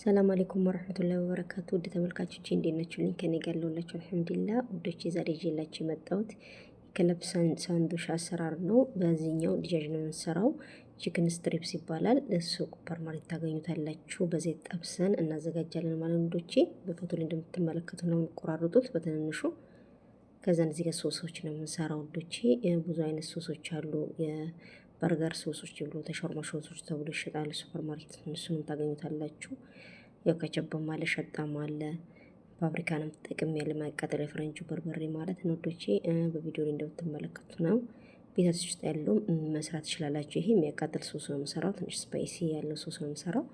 ሰላም አለይኩም ወራህመቱላሂ ወበረካቱ። ውድ ተመልካቾቼ እንዴት ናችሁልኝ? ከኔ ጋር ያለሁላችሁ አልሐምዱሊላህ። ውዶቼ ዛሬ ይዤላችሁ የመጣሁት የከለብ ሳንዱሽ አሰራር ነው። በዚህኛው ዲጃጅ ነው የምንሰራው። ቺክን ስትሪፕስ ይባላል። ሱፐር ማርኬት ታገኙታላችሁ። በዘይት ጠብሰን እናዘጋጃለን ማለት ነው ውዶቼ። በፎቶ ላይ እንደምትመለከቱ ነው የሚቆራረጡት በትንንሹ። ከዛ እዚህ ጋር ሶሶች ነው የምንሰራው ውዶቼ። ብዙ አይነት ሶሶች አሉ። በርገር ሶሶች ብሎ ተሾርማ ሶሶች ተብሎ ይሸጣሉ ሱፐር ማርኬት። እነሱንም ታገኙታላችሁ። ያው ከቸበም አለ ሸጣም አለ። ፋብሪካንም ተጠቅሜ ያለማያቃጠል የፈረንጁ በርበሬ ማለት ነው ወዶቼ። በቪዲዮ ላይ እንደምትመለከቱት ነው። ቤታችሁ ውስጥ ያለው መስራት ትችላላችሁ። ይሄ የሚያቃጥል ሶስ ነው የምሰራው። ትንሽ ስፓይሲ ያለው ሶስ ነው የምሰራው።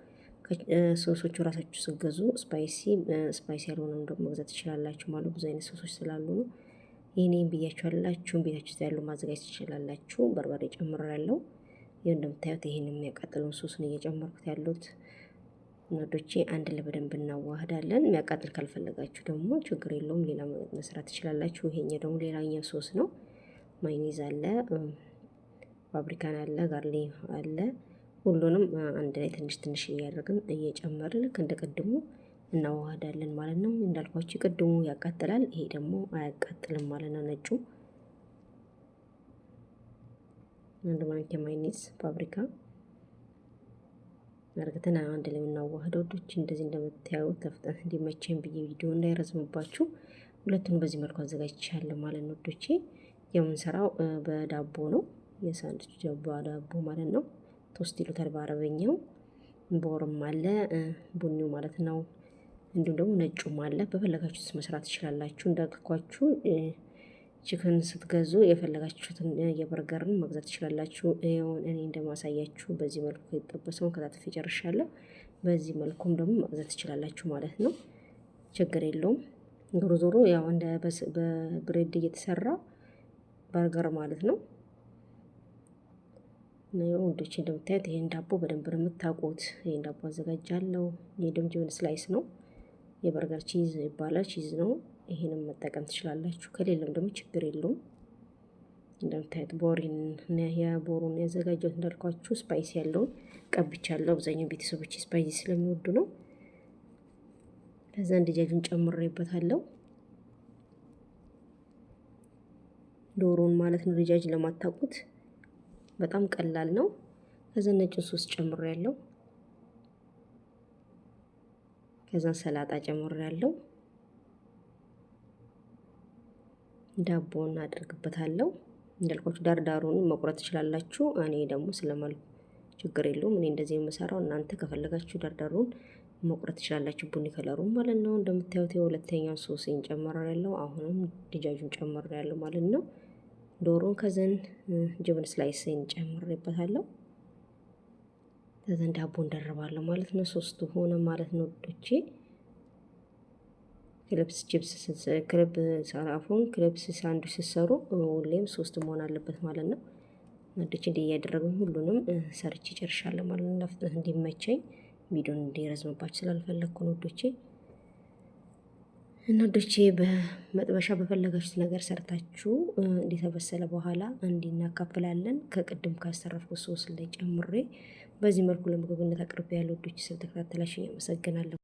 ሶሶቹ ራሳችሁ ስትገዙ ስፓይሲ ያልሆነውን ደግሞ መግዛት ትችላላችሁ ማለት ብዙ አይነት ሶሶች ስላሉ ነው። ይሄን ብያችኋላችሁ። ቤታችሁ ውስጥ ያለው ማዘጋጀት ትችላላችሁ። በርበሬ ጨምሬያለሁ። ይሄ እንደምታዩት ይሄን የሚያቃጥለውን ሶስ ነው እየጨመርኩት ያለሁት ወዶቼ። አንድ ላይ በደንብ እናዋህዳለን። የሚያቃጥል ካልፈለጋችሁ ደግሞ ችግር የለውም ሌላ መስራት ትችላላችሁ። ይሄኛው ደግሞ ሌላኛው ሶስ ነው። ማይኒዝ አለ፣ ፋብሪካን አለ፣ ጋርሊ አለ። ሁሉንም አንድ ላይ ትንሽ ትንሽ እያደረግን እየጨመርን ልክ እንደቀድሙ እናዋህዳለን ማለት ነው። እንዳልኳችሁ ቅድሙ ያቃጥላል፣ ይሄ ደግሞ አያቃጥልም ማለት ነው። ነጩ አንድ ማንኪያ ማይኒዝ ፋብሪካ አርገተን አንድ ላይ እናዋህደው ወዶች። እንደዚህ እንደምታዩት ተፍጠን እንዲመቸን ብዬ ቪዲዮ እንዳይረዝምባችሁ ሁለቱን በዚህ መልኩ አዘጋጅቻለሁ ማለት ነው ወዶቼ። የምንሰራው በዳቦ ነው፣ የሳንድዊች ዳቦ ማለት ነው። ቶስት ይሉታል በአረበኛው። ቦርም አለ ቡኒው ማለት ነው። እንዲሁም ደግሞ ነጩም አለ። በፈለጋችሁት መስራት ትችላላችሁ። እንዳልኳችሁ ቺክን ስትገዙ የፈለጋችሁትን የበርገርን መግዛት ትችላላችሁ። እኔ እንደማሳያችሁ በዚህ መልኩ የተጠበሰውን ከታተፍ ጨርሻለሁ። በዚህ መልኩም ደግሞ መግዛት ትችላላችሁ ማለት ነው። ችግር የለውም። ዞሮ ዞሮ ያው እንደ በብሬድ እየተሰራ በርገር ማለት ነው። ነው ወንዶች እንደምታዩት ይሄን ዳቦ በደንብ ነው የምታውቁት። ይሄን ዳቦ አዘጋጃለሁ። ይሄ ደግሞ ጆን ስላይስ ነው። የበርገር ቺዝ ይባላል። ቺዝ ነው። ይሄንም መጠቀም ትችላላችሁ። ከሌለም ደግሞ ችግር የለውም። እንደምታዩት ቦሩን ያዘጋጀሁት እንዳልኳችሁ ስፓይሲ ያለውን ቀብቻለሁ። አብዛኛው ቤተሰቦች ስፓይሲ ስለሚወዱ ነው። ከዛ ዲጃጁን ጨምሬበታለሁ። ዶሮን ማለት ነው። ዲጃጅ ለማታውቁት በጣም ቀላል ነው። ከዛ ነጭ ሶስ ጨምሬያለሁ። ከዛ ሰላጣ ጨምሬያለሁ። ዳቦን አደርግበታለሁ። እንዳልኳችሁ ዳርዳሩን መቁረጥ ትችላላችሁ። እኔ ደግሞ ስለማልኩ ችግር የለውም። እኔ እንደዚህ የምሰራው እናንተ ከፈለጋችሁ ዳርዳሩን መቁረጥ ትችላላችሁ። ቡኒ ከለሩን ማለት ነው። እንደምታዩት የሁለተኛው ሶስን ጨምሬያለሁ። አሁንም ዲጃጁን ጨምሬያለሁ ማለት ነው። ዶሮን ከዘን ጆን ስላይስን ጨምሬበታለሁ። ከዘን ዳቦ እንደርባለሁ ማለት ነው። ሶስቱ ሆነ ማለት ነው ወዶቼ። ክለብስ ሳንዱች ሲሰሩ ሁሌም ሶስት መሆን አለበት ማለት ነው ወዶቼ። እንዲህ እያደረግን ሁሉንም ሰርቼ ጨርሻለሁ ማለት ነው። ለፍጥነት እንዲመቸኝ ቪዲዮን እንዲረዝምባችሁ ስላልፈለኩ ነው ወዶቼ። እና ወዶቼ በመጥበሻ በፈለጋችሁት ነገር ሰርታችሁ እንዲተበሰለ በኋላ እንዲናካፍላለን። ከቅድም ካስተረፍኩት ሶስ ላይ ጨምሬ በዚህ መልኩ ለምግብነት አቅርቤ ያለው ወዶቼ። ስለተከታተላችሁ አመሰግናለሁ።